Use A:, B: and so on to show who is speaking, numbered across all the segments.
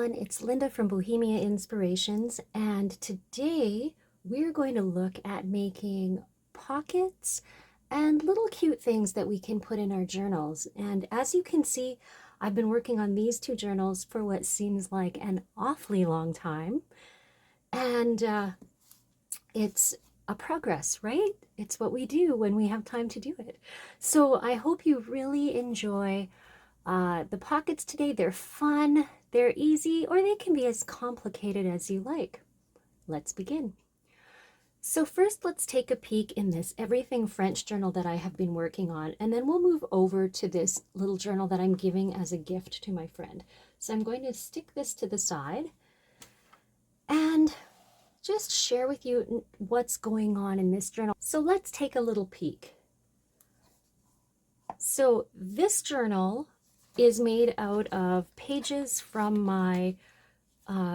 A: everyone, it's Linda from Bohemia Inspirations, and today we're going to look at making pockets and little cute things that we can put in our journals. And as you can see, I've been working on these two journals for what seems like an awfully long time, and it's a progress, right? It's what we do when we have time to do it. So I hope you really enjoy the pockets today. They're fun, they're easy, or they can be as complicated as you like. Let's begin. So first, let's take a peek in this Everything French journal that I have been working on, and then we'll move over to this little journal that I'm giving as a gift to my friend. So I'm going to stick this to the side and just share with you what's going on in this journal. So let's take a little peek. So this journal is made out of pages from my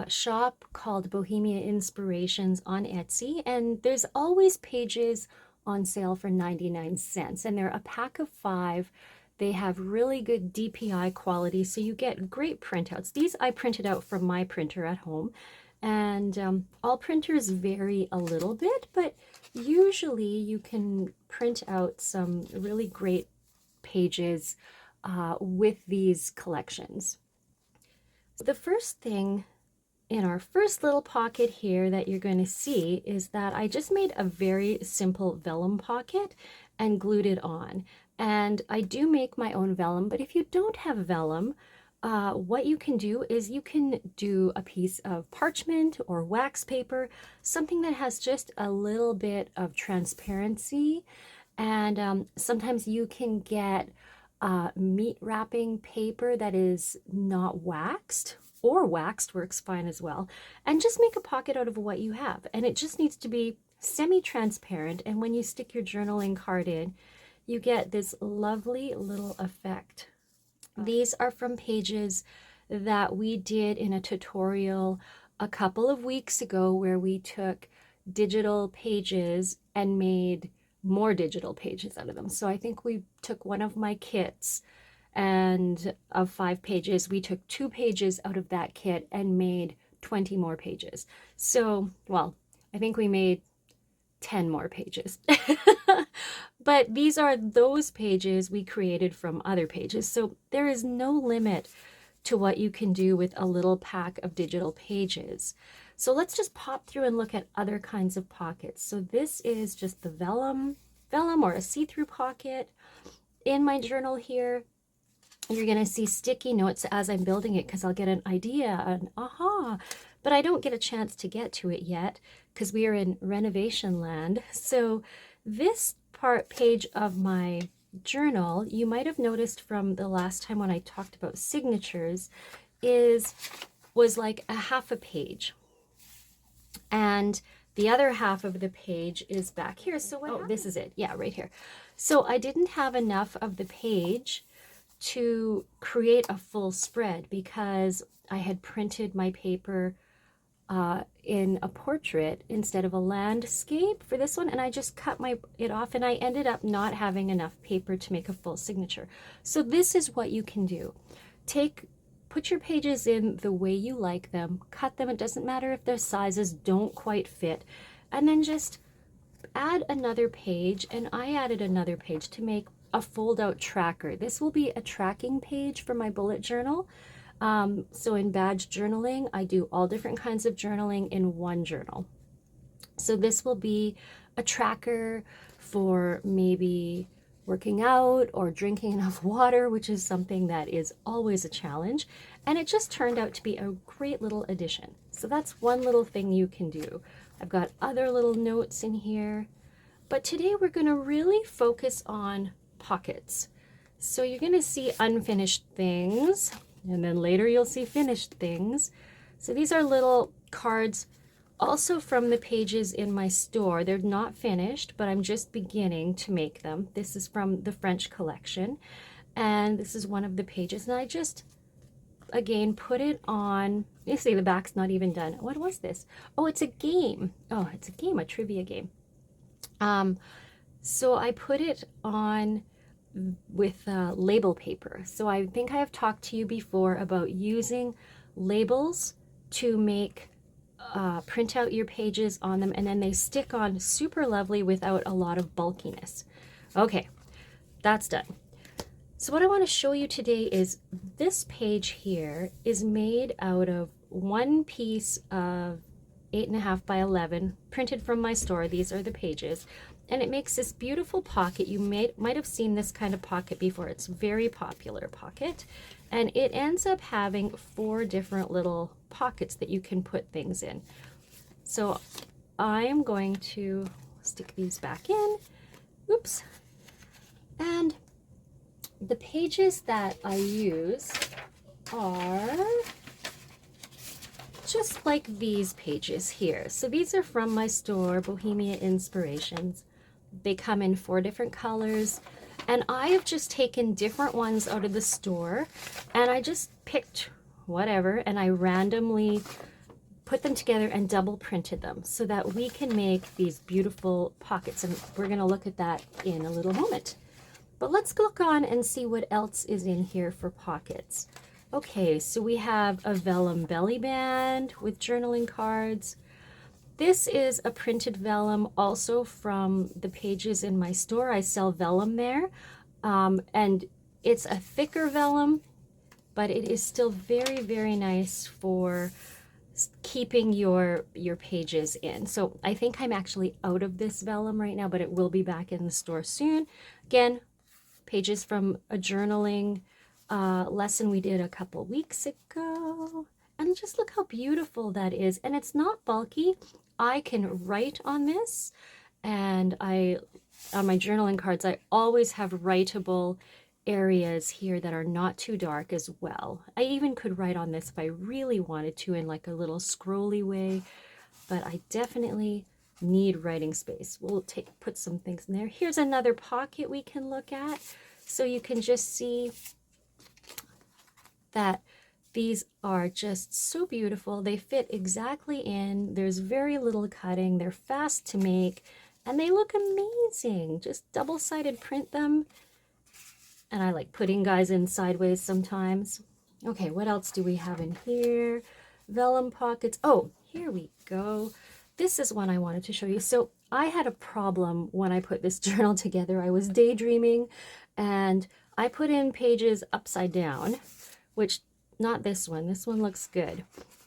A: shop called Bohemia Inspirations on Etsy, and there's always pages on sale for 99 cents, and they're a pack of 5. They have really good DPI quality, so you get great printouts. These I printed out from my printer at home, and all printers vary a little bit, but usually you can print out some really great pages with these collections. The first thing in our first little pocket here that you're going to see is that I just made a very simple vellum pocket and glued it on. And I do make my own vellum, but if you don't have vellum, what you can do is you can do a piece of parchment or wax paper, something that has just a little bit of transparency. And sometimes you can get meat wrapping paper that is not waxed, or waxed works fine as well, and just make a pocket out of what you have. And it just needs to be semi-transparent, and when you stick your journaling card in, you get this lovely little effect. These are from pages that we did in a tutorial a couple of weeks ago where we took digital pages and made more digital pages out of them. So I think we took one of my kits, and of 5 pages, we took 2 pages out of that kit and made 20 more pages. So, well, I think we made 10 more pages. But these are those pages we created from other pages. So there is no limit to what you can do with a little pack of digital pages. So let's just pop through and look at other kinds of pockets. So this is just the vellum or a see-through pocket. In my journal here, you're going to see sticky notes as I'm building it because I'll get an idea, an aha, but I don't get a chance to get to it yet because we are in renovation land. So this page of my journal, you might have noticed from the last time when I talked about signatures, was like a half a page. And the other half of the page is back here. So this is it. Yeah, right here. So I didn't have enough of the page to create a full spread because I had printed my paper in a portrait instead of a landscape for this one, and I just cut it off, and I ended up not having enough paper to make a full signature. So this is what you can do. Put your pages in the way you like them, cut them. It doesn't matter if their sizes don't quite fit, and then just add another page, and I added another page to make a fold-out tracker. This will be a tracking page for my bullet journal. So in BAJ journaling, I do all different kinds of journaling in one journal. So this will be a tracker for maybe working out or drinking enough water, which is something that is always a challenge. And it just turned out to be a great little addition. So that's one little thing you can do. I've got other little notes in here, but today we're going to really focus on pockets. So you're going to see unfinished things, and then later you'll see finished things. So these are little cards also from the pages in my store. They're not finished, but I'm just beginning to make them. This is from the French collection, and this is one of the pages. And I just, again, put it on. You see the back's not even done. What was this? Oh, it's a game. Oh, it's a game, a trivia game. So I put it on with label paper. So I think I have talked to you before about using labels to make print out your pages on them, and then they stick on super lovely without a lot of bulkiness. Okay, that's done. So what I want to show you today is this page here is made out of one piece of 8.5 by 11 printed from my store. These are the pages, and it makes this beautiful pocket. You might have seen this kind of pocket before. It's a very popular pocket, and it ends up having 4 different little pockets that you can put things in. So I am going to stick these back in. Oops. And the pages that I use are just like these pages here. So these are from my store, Bohemia Inspirations. They come in 4 different colors, and I have just taken different ones out of the store, and I just picked whatever, and I randomly put them together and double printed them so that we can make these beautiful pockets, and we're going to look at that in a little moment. But let's look on and see what else is in here for pockets. Okay, so we have a vellum belly band with journaling cards. This is a printed vellum also from the pages in my store. I sell vellum there, and it's a thicker vellum, but it is still very, very nice for keeping your pages in. So I think I'm actually out of this vellum right now, but it will be back in the store soon. Again, pages from a journaling lesson we did a couple weeks ago. And just look how beautiful that is. And it's not bulky. I can write on this, and on my journaling cards, I always have writable areas here that are not too dark as well. I even could write on this if I really wanted to in like a little scrolly way, but I definitely need writing space. We'll put some things in there. Here's another pocket we can look at, so you can just see that these are just so beautiful. They fit exactly in. There's very little cutting. They're fast to make, and they look amazing. Just double-sided print them, and I like putting guys in sideways sometimes. Okay, what else do we have in here? Vellum pockets. Oh, here we go. This is one I wanted to show you. So I had a problem when I put this journal together. I was daydreaming, and I put in pages upside down, which, not this one looks good,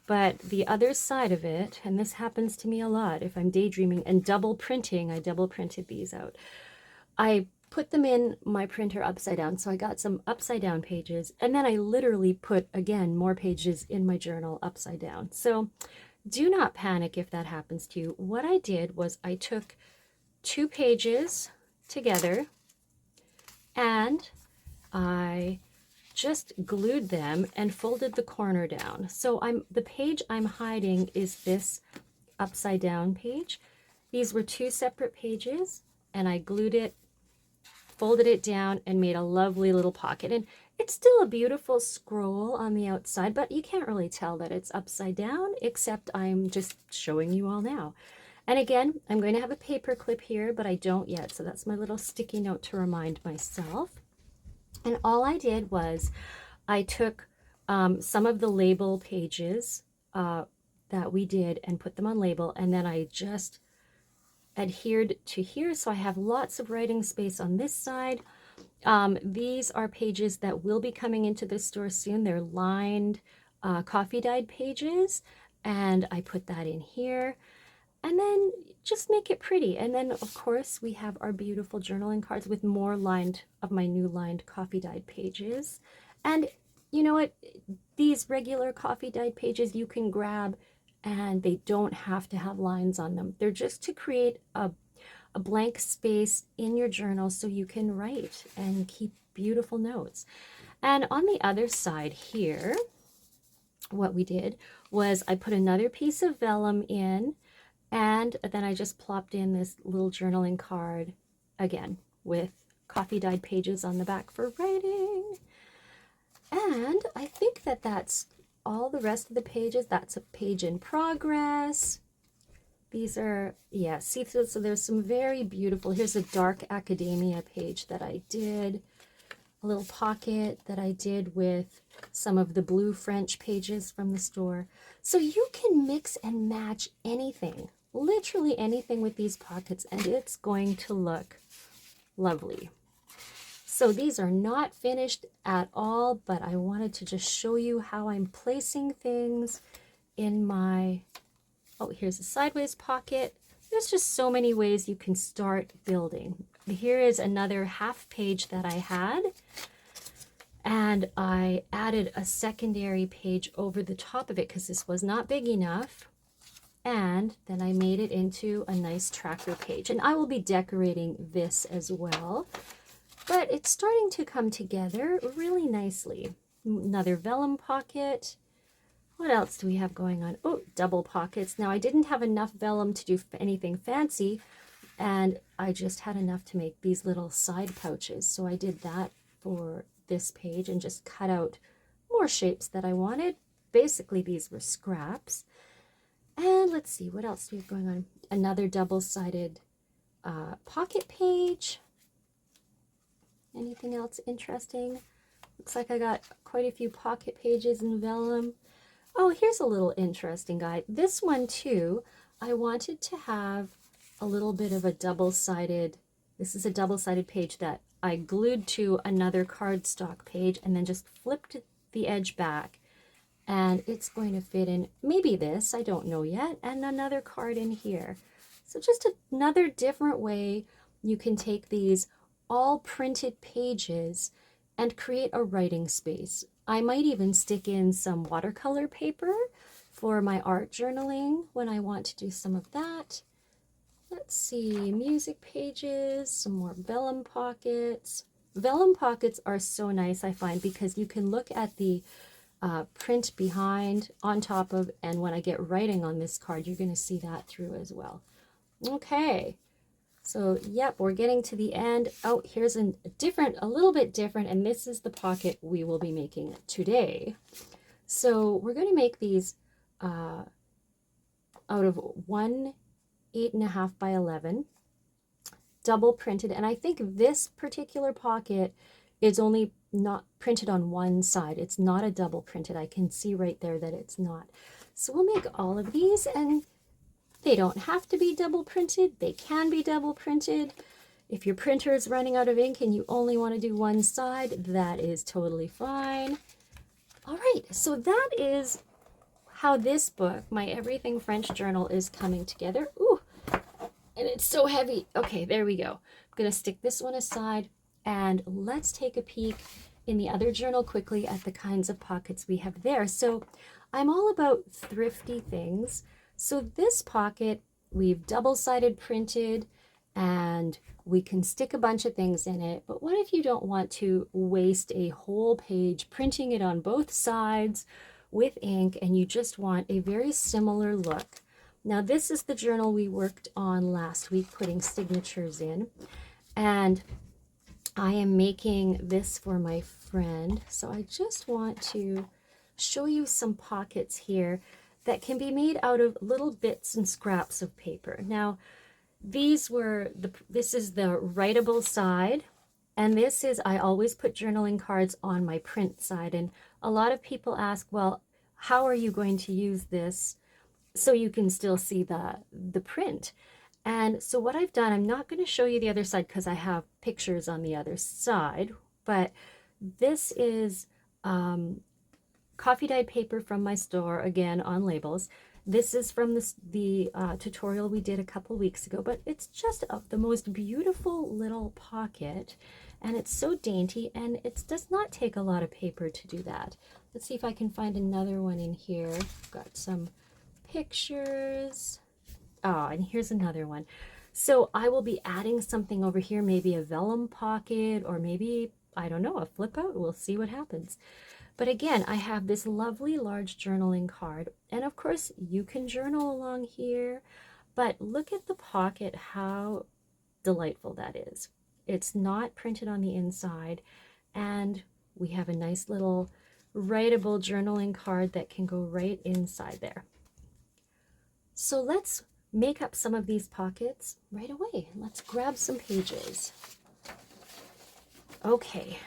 A: but the other side of it, and this happens to me a lot if I'm daydreaming and double printing. I double printed these out. I put them in my printer upside down, so I got some upside down pages, and then I literally put, again, more pages in my journal upside down. So do not panic if that happens to you. What I did was I took 2 pages together, and I just glued them and folded the corner down. So the page I'm hiding is this upside down page. These were 2 separate pages, and I glued it, folded it down, and made a lovely little pocket. And it's still a beautiful scroll on the outside, but you can't really tell that it's upside down, except I'm just showing you all now. And again, I'm going to have a paper clip here, but I don't yet, so that's my little sticky note to remind myself. And all I did was I took some of the label pages that we did and put them on label, and then I just adhered to here, so I have lots of writing space on this side. These are pages that will be coming into the store soon. They're lined coffee dyed pages, and I put that in here, and then just make it pretty. And then of course we have our beautiful journaling cards with more of my new lined coffee dyed pages. And you know what, these regular coffee dyed pages you can grab, and they don't have to have lines on them. They're just to create a blank space in your journal so you can write and keep beautiful notes. And on the other side here, what we did was I put another piece of vellum in, and then I just plopped in this little journaling card, again, with coffee dyed pages on the back for writing. And I think that that's all the rest of the pages. That's a page in progress. These are, yeah, see-through. So there's some very beautiful, here's a dark academia page that I did. a little pocket that I did with some of the blue French pages from the store. So you can mix and match anything, literally anything with these pockets, and it's going to look lovely. So these are not finished at all, but I wanted to just show you how I'm placing things in my, oh, here's a sideways pocket. There's just so many ways you can start building. Here is another half page that I had, and I added a secondary page over the top of it because this was not big enough. And then I made it into a nice tracker page, and I will be decorating this as well. But it's starting to come together really nicely. Another vellum pocket. What else do we have going on? Oh, double pockets. Now I didn't have enough vellum to do anything fancy, and I just had enough to make these little side pouches. So I did that for this page and just cut out more shapes that I wanted. Basically, these were scraps. And let's see, what else do we have going on? Another double-sided pocket page. Anything else interesting? Looks like I got quite a few pocket pages in vellum. Oh, here's a little interesting guy. This one too, I wanted to have a little bit of a double-sided, this is a double-sided page that I glued to another cardstock page and then just flipped the edge back. And it's going to fit in maybe this, I don't know yet, and another card in here. So just another different way you can take these all printed pages and create a writing space. I might even stick in some watercolor paper for my art journaling when I want to do some of that. Let's see, music pages, some more vellum pockets. Vellum pockets are so nice, I find, because you can look at the print behind, on top of, and when I get writing on this card, you're going to see that through as well. Okay. So, yep, we're getting to the end. Oh, here's a little bit different, and this is the pocket we will be making today. So we're going to make these out of 1 8.5 by 11, double printed, and I think this particular pocket is only not printed on one side. It's not a double printed. I can see right there that it's not. So we'll make all of these, and they don't have to be double printed. They can be double printed. If your printer is running out of ink and you only want to do one side, that is totally fine. All right, so that is how this book, my Everything French Journal, is coming together. Ooh, and it's so heavy. Okay, there we go. I'm going to stick this one aside, and let's take a peek in the other journal quickly at the kinds of pockets we have there. So I'm all about thrifty things. So this pocket, we've double-sided printed, and we can stick a bunch of things in it. But what if you don't want to waste a whole page printing it on both sides with ink, and you just want a very similar look? Now, this is the journal we worked on last week, putting signatures in. And I am making this for my friend. So I just want to show you some pockets here that can be made out of little bits and scraps of paper. Now, this is the writable side, and this is, I always put journaling cards on my print side. And a lot of people ask, well, how are you going to use this so you can still see the print? And so what I've done, I'm not going to show you the other side because I have pictures on the other side, but this is coffee dyed paper from my store, again on labels. This is from the tutorial we did a couple weeks ago, but it's just the most beautiful little pocket, and it's so dainty, and it does not take a lot of paper to do that. Let's see if I can find another one in here. I've got some pictures. Oh, and here's another one. So I will be adding something over here, maybe a vellum pocket, or maybe, I don't know, a flip out. We'll see what happens. But again, I have this lovely large journaling card, and of course you can journal along here, but look at the pocket, how delightful that is. It's not printed on the inside, and we have a nice little writable journaling card that can go right inside there. So let's make up some of these pockets right away. Let's grab some pages. Okay,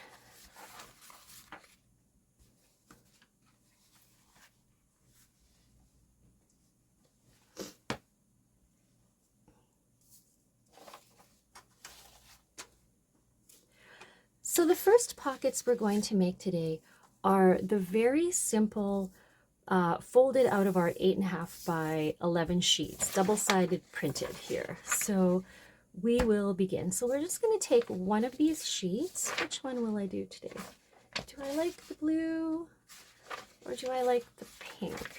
A: So the first pockets we're going to make today are the very simple folded out of our 8.5 by 11 sheets, double-sided printed here. So we will begin. So we're just going to take one of these sheets. Which one will I do today? Do I like the blue or do I like the pink?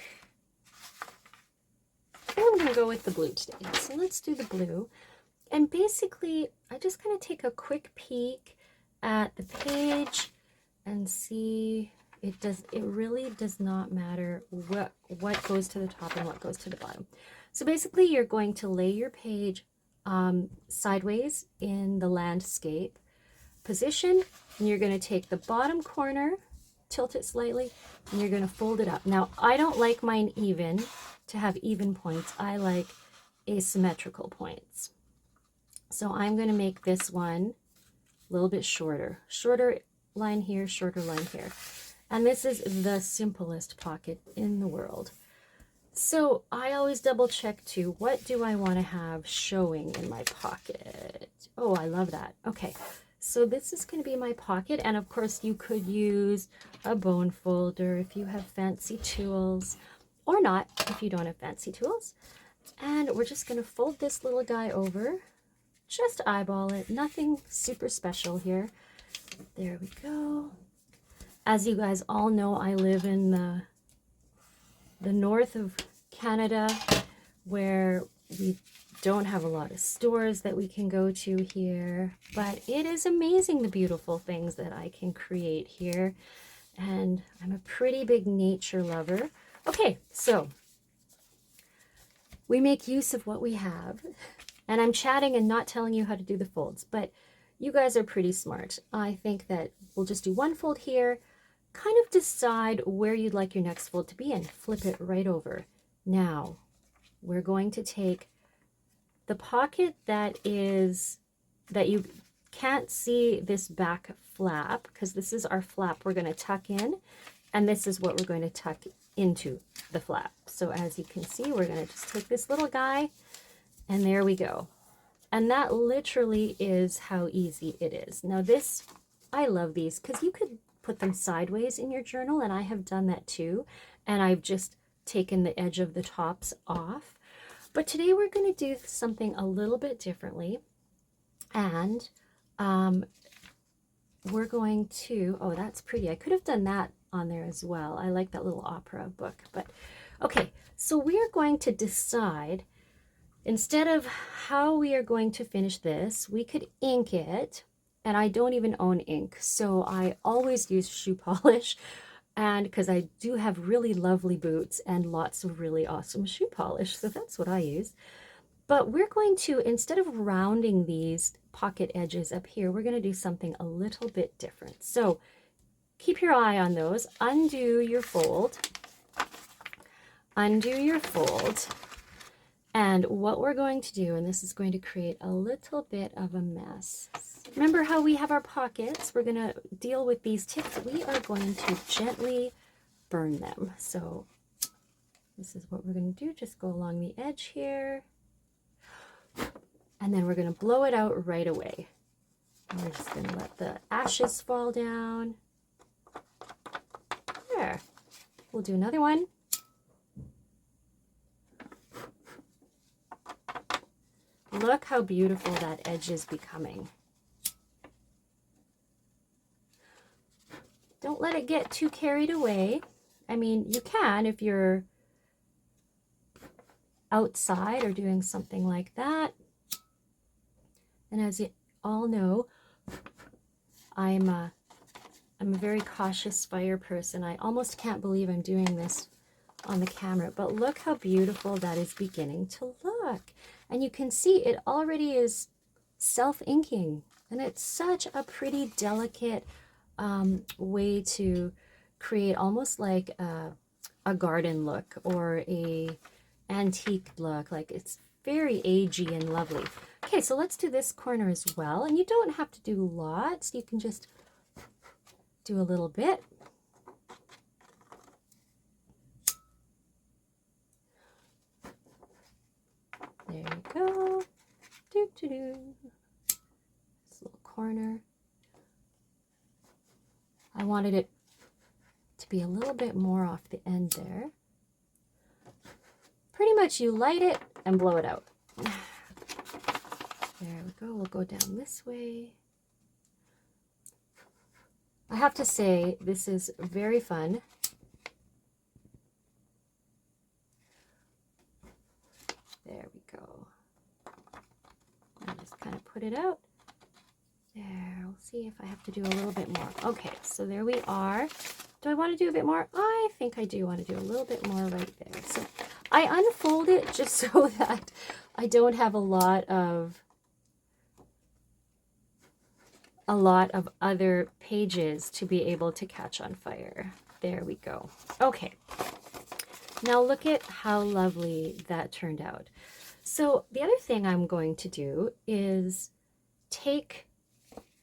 A: I think I'm going to go with the blue today. So let's do the blue. And basically, I just kind of take a quick peek at the page and see it really does not matter what goes to the top and what goes to the bottom. So basically, you're going to lay your page sideways in the landscape position, and you're going to take the bottom corner, tilt it slightly, and you're going to fold it up. Now, I don't like mine even to have even points. I like asymmetrical points. So I'm going to make this one a little bit shorter. Shorter line here, shorter line here. And this is the simplest pocket in the world. So I always double check too, what do I want to have showing in my pocket? Oh, I love that. Okay, so this is going to be my pocket. And of course you could use a bone folder if you have fancy tools, or not if you don't have fancy tools. And we're just going to fold this little guy over. Just eyeball it, nothing super special here. There we go. As you guys all know, I live in the north of Canada, where we don't have a lot of stores that we can go to here, but it is amazing the beautiful things that I can create here. And I'm a pretty big nature lover. Okay, so we make use of what we have. And I'm chatting and not telling you how to do the folds, but you guys are pretty smart. I think that we'll just do one fold here, kind of decide where you'd like your next fold to be and flip it right over. Now, we're going to take the pocket that you can't see this back flap, because this is our flap we're going to tuck in, and this is what we're going to tuck into the flap. So as you can see, we're going to just take this little guy, and there we go. And that literally is how easy it is. Now this, I love these because you could put them sideways in your journal, and I have done that too. And I've just taken the edge of the tops off. But today we're going to do something a little bit differently. And we're going to, oh, that's pretty. I could have done that on there as well. I like that little opera book. But okay, so we are going to decide, instead of how we are going to finish this, we could ink it, and I don't even own ink, so I always use shoe polish, and because I do have really lovely boots and lots of really awesome shoe polish, so that's what I use. But we're going to, instead of rounding these pocket edges up here, we're going to do something a little bit different. So keep your eye on those. Undo your fold. Undo your fold. And what we're going to do, and this is going to create a little bit of a mess. Remember how we have our pockets? We're going to deal with these tips. We are going to gently burn them. So this is what we're going to do. Just go along the edge here. And then we're going to blow it out right away. And we're just going to let the ashes fall down. There. We'll do another one. Look how beautiful that edge is becoming. Don't let it get too carried away. I mean, you can if you're outside or doing something like that. And as you all know, I'm a very cautious fire person. I almost can't believe I'm doing this on the camera, but look how beautiful that is beginning to look. And you can see it already is self-inking, and it's such a pretty delicate way to create almost like a garden look or a antique look. Like, it's very agey and lovely. Okay, so let's do this corner as well, and you don't have to do lots. You can just do a little bit. There you go. This little corner. wanted it to be a little bit more off the end there. Pretty much you light it and blow it out. There we go. We'll go down this way. I have to say, this is very fun. There we go. I'll just kind of put it out. There, we'll see if I have to do a little bit more. Okay, so there we are. Do I want to do a bit more? I think I do want to do a little bit more right there. So I unfold it just so that I don't have a lot of other pages to be able to catch on fire. There we go. Okay, now look at how lovely that turned out. So the other thing I'm going to do is take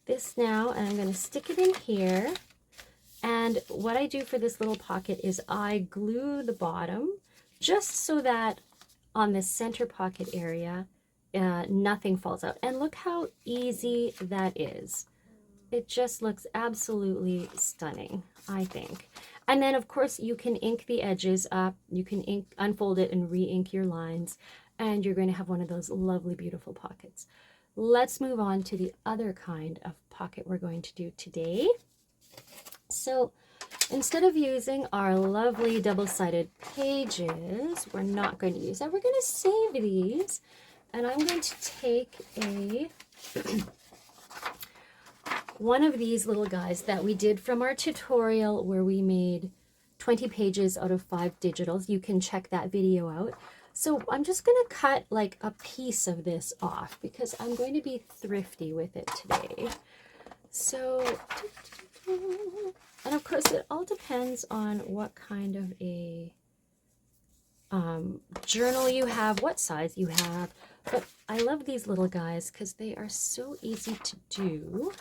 A: this now and I'm going to stick it in here. And what I do for this little pocket is I glue the bottom just so that on the center pocket area, nothing falls out. And look how easy that is. It just looks absolutely stunning, I think. And then, of course, you can ink the edges up. You can unfold it and re-ink your lines. And you're going to have one of those lovely, beautiful pockets. Let's move on to the other kind of pocket we're going to do today. So instead of using our lovely double-sided pages, we're not going to use that. We're going to save these. And I'm going to take a one of these little guys that we did from our tutorial where we made 20 pages out of 5 digitals. You can check that video out. So I'm just going to cut like a piece of this off because I'm going to be thrifty with it today. So, and of course it all depends on what kind of a journal you have, what size you have. But I love these little guys because they are so easy to do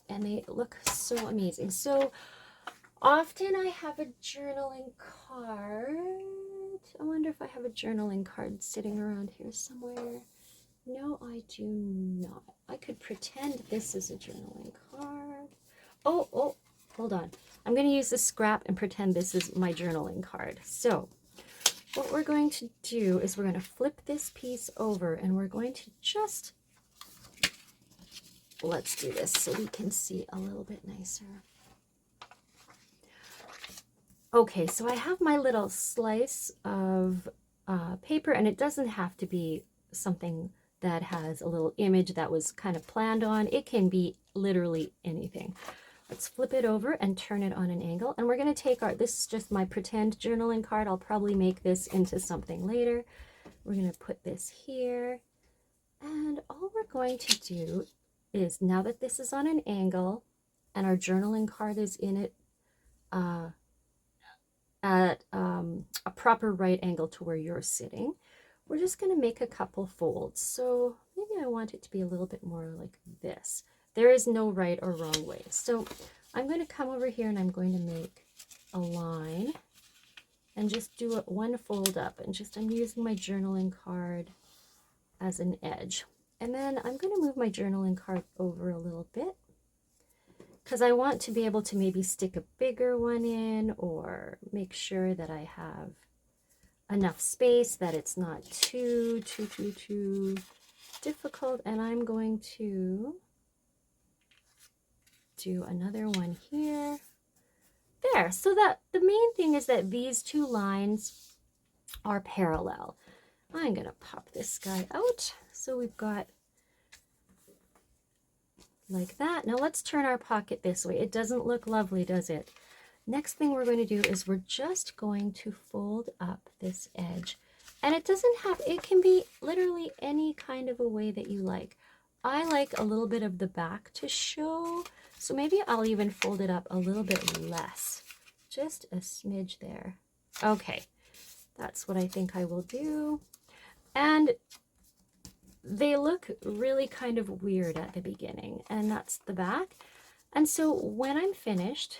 A: and they look so amazing. So often I have a journaling card. I wonder if I have a journaling card sitting around here somewhere. No, I do not. I could pretend this is a journaling card. Oh, hold on. I'm going to use the scrap and pretend this is my journaling card. So what we're going to do is we're going to flip this piece over and we're going to just, let's do this so we can see a little bit nicer. Okay, so I have my little slice of paper, and it doesn't have to be something that has a little image that was kind of planned on. It can be literally anything. Let's flip it over and turn it on an angle. And we're going to take this is just my pretend journaling card. I'll probably make this into something later. We're going to put this here. And all we're going to do is, now that this is on an angle and our journaling card is in it at a proper right angle to where you're sitting, we're just going to make a couple folds. So maybe I want it to be a little bit more like this. There is no right or wrong way. So I'm going to come over here and I'm going to make a line and just do it one fold up, and just I'm using my journaling card as an edge. And then I'm going to move my journaling card over a little bit because I want to be able to maybe stick a bigger one in, or make sure that I have enough space that it's not too difficult. And I'm going to do another one here. There. So that the main thing is that these two lines are parallel. I'm going to pop this guy out. So we've got like that. Now let's turn our pocket this way. It doesn't look lovely, does it? Next thing we're going to do is we're just going to fold up this edge. And it doesn't have, it can be literally any kind of a way that you like. I like a little bit of the back to show, so maybe I'll even fold it up a little bit less. Just a smidge there. Okay, that's what I think I will do. And they look really kind of weird at the beginning, and that's the back. And so when I'm finished,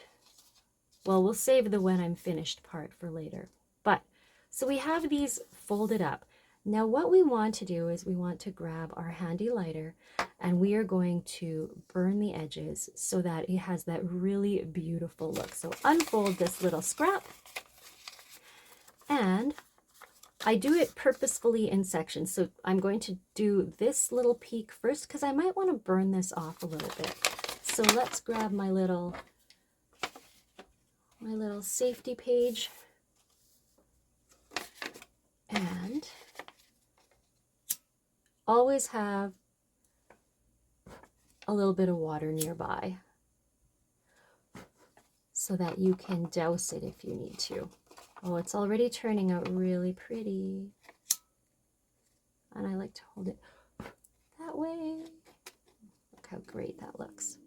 A: well, we'll save the when I'm finished part for later. But so we have these folded up. Now what we want to do is we want to grab our handy lighter and we are going to burn the edges so that it has that really beautiful look. So unfold this little scrap, and I do it purposefully in sections. So I'm going to do this little peak first because I might want to burn this off a little bit. So let's grab my little safety page and always have a little bit of water nearby so that you can douse it if you need to. Oh, it's already turning out really pretty. And I like to hold it that way. Look how great that looks.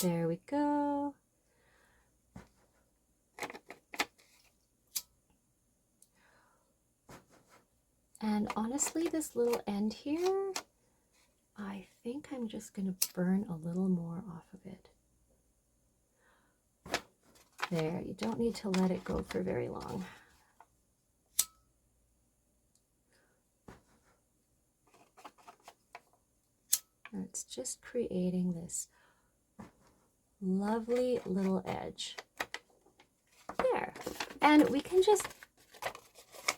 A: There we go. And honestly, this little end here, I think I'm just going to burn a little more off of it. There, you don't need to let it go for very long. And it's just creating this lovely little edge. There. And we can just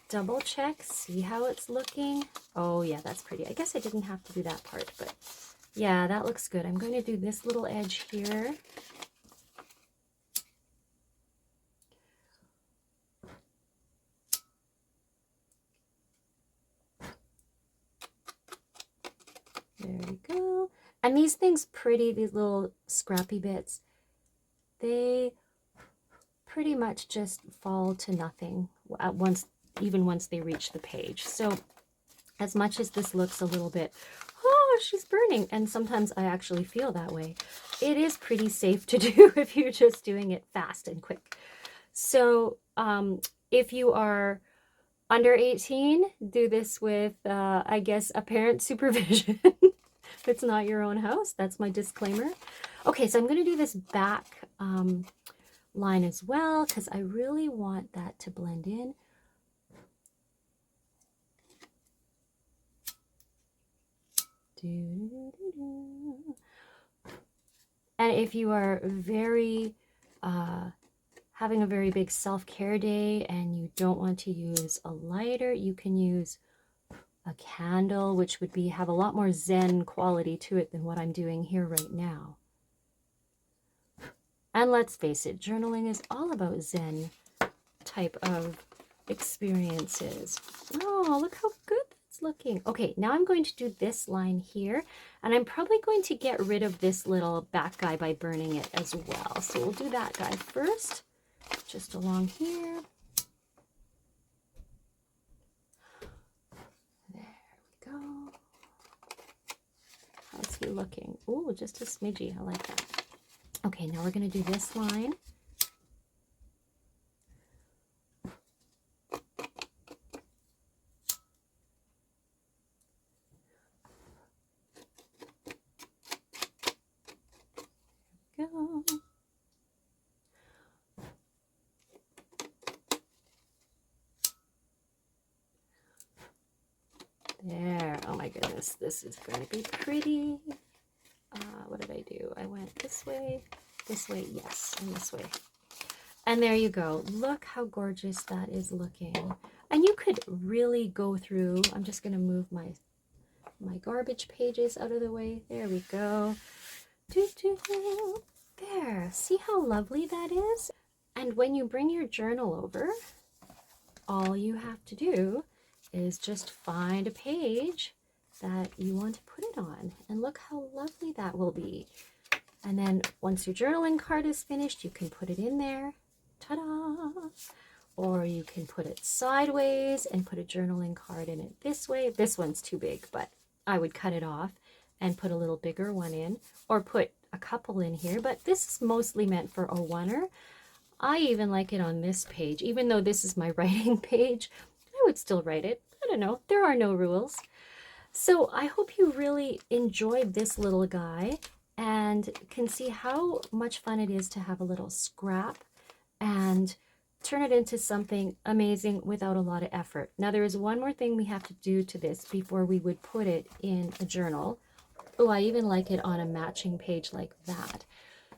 A: double check, see how it's looking. Oh yeah, that's pretty. I guess I didn't have to do that part, but yeah, that looks good. I'm going to do this little edge here. There we go. And these things pretty, these little scrappy bits, they pretty much just fall to nothing at once, even once they reach the page. So as much as this looks a little bit, oh, she's burning, and sometimes I actually feel that way, it is pretty safe to do if you're just doing it fast and quick. So if you are under 18, do this with, I guess, a parent's supervision. If it's not your own house, that's my disclaimer. Okay, so I'm going to do this back line as well because I really want that to blend in. And if you are very having a very big self-care day and you don't want to use a lighter, you can use a candle, which would have a lot more zen quality to it than what I'm doing here right now. And let's face it, journaling is all about zen type of experiences. Oh, look how good that's looking. Okay, now I'm going to do this line here, and I'm probably going to get rid of this little back guy by burning it as well. So we'll do that guy first, just along here. How's he looking? Ooh, just a smidgy. I like that. Okay, now we're going to do this line. Go. There. Oh my goodness, this is going to be pretty. What did I do? I went this way, yes, and this way. And there you go. Look how gorgeous that is looking. And you could really go through, I'm just going to move my garbage pages out of the way. There we go. There. See how lovely that is? And when you bring your journal over, all you have to do is just find a page that you want to put it on. And look how lovely that will be. And then once your journaling card is finished, you can put it in there. Ta-da! Or you can put it sideways and put a journaling card in it this way. This one's too big, but I would cut it off and put a little bigger one in, or put a couple in here. But this is mostly meant for a oneer. I even like it on this page. Even though this is my writing page, I would still write it. I don't know. There are no rules. So I hope you really enjoyed this little guy and can see how much fun it is to have a little scrap and turn it into something amazing without a lot of effort. Now, there is one more thing we have to do to this before we would put it in a journal. Oh, I even like it on a matching page like that.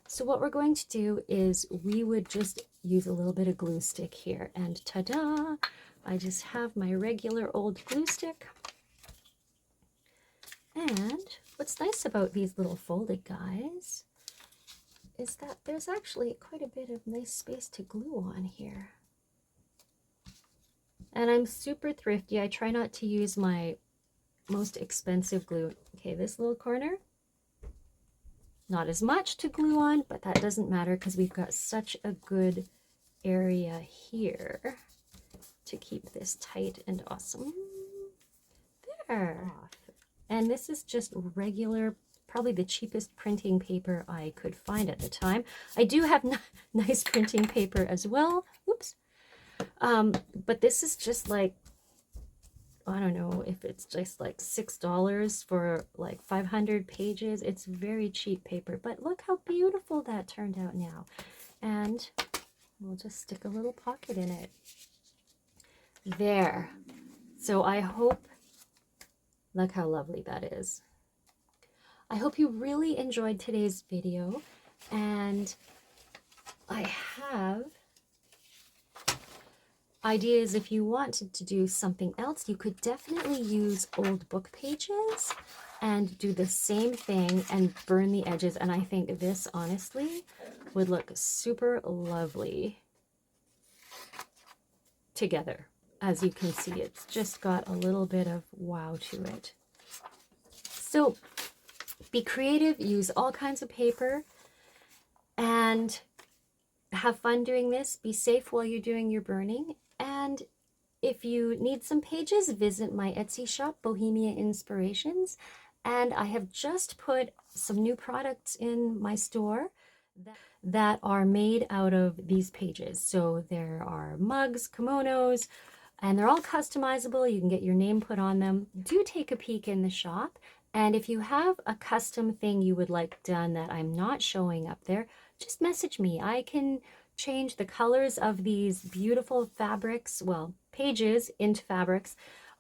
A: So what we're going to do is we would just use a little bit of glue stick here, and ta-da, I just have my regular old glue stick. And what's nice about these little folded guys is that there's actually quite a bit of nice space to glue on here. And I'm super thrifty. I try not to use my most expensive glue. Okay, this little corner, not as much to glue on, but that doesn't matter because we've got such a good area here to keep this tight and awesome. There. And this is just regular, probably the cheapest printing paper I could find at the time. I do have nice printing paper as well. Oops. But this is just like, I don't know if it's just like $6 for like 500 pages. It's very cheap paper, but look how beautiful that turned out now. And we'll just stick a little pocket in it. There. So I hope, look how lovely that is. I hope you really enjoyed today's video, and I have ideas if you wanted to do something else. You could definitely use old book pages and do the same thing and burn the edges, and I think this honestly would look super lovely together. As you can see, it's just got a little bit of wow to it. So be creative, use all kinds of paper, and have fun doing this. Be safe while you're doing your burning. And if you need some pages, visit my Etsy shop, Bohemia Inspirations. And I have just put some new products in my store that are made out of these pages. So there are mugs, kimonos, and they're all customizable. You can get your name put on them. Do take a peek in the shop. And if you have a custom thing you would like done that I'm not showing up there, just message me. I can change the colors of these beautiful fabrics, well, pages into fabrics,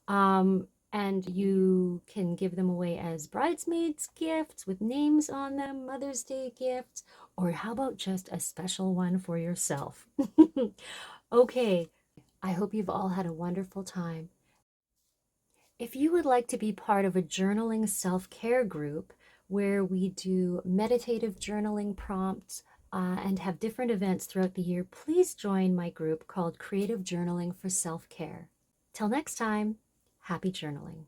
A: and you can give them away as bridesmaids gifts with names on them, Mother's Day gifts, or how about just a special one for yourself? Okay, I hope you've all had a wonderful time. If you would like to be part of a journaling self-care group where we do meditative journaling prompts and have different events throughout the year, please join my group called Creative Journaling for Self-Care. Till next time, happy journaling.